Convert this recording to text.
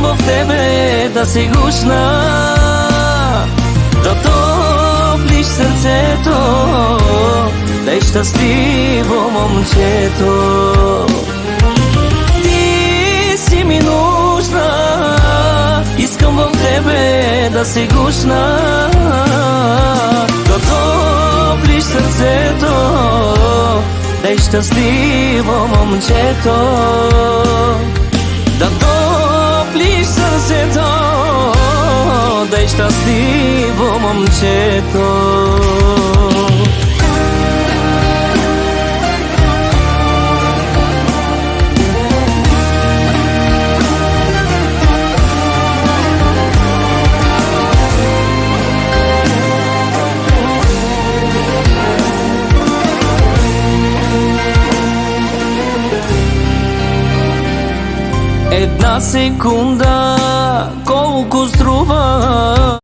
Искам в тебе да се гушна, да топлиш сърцето, да е щастливо момчето. Ти си ми нужна, искам в тебе да се гушна, да топлиш сърцето, да е щастливо момчето. Да топлиш сърцето, да е щастливо момчето. Една секунда колко струва,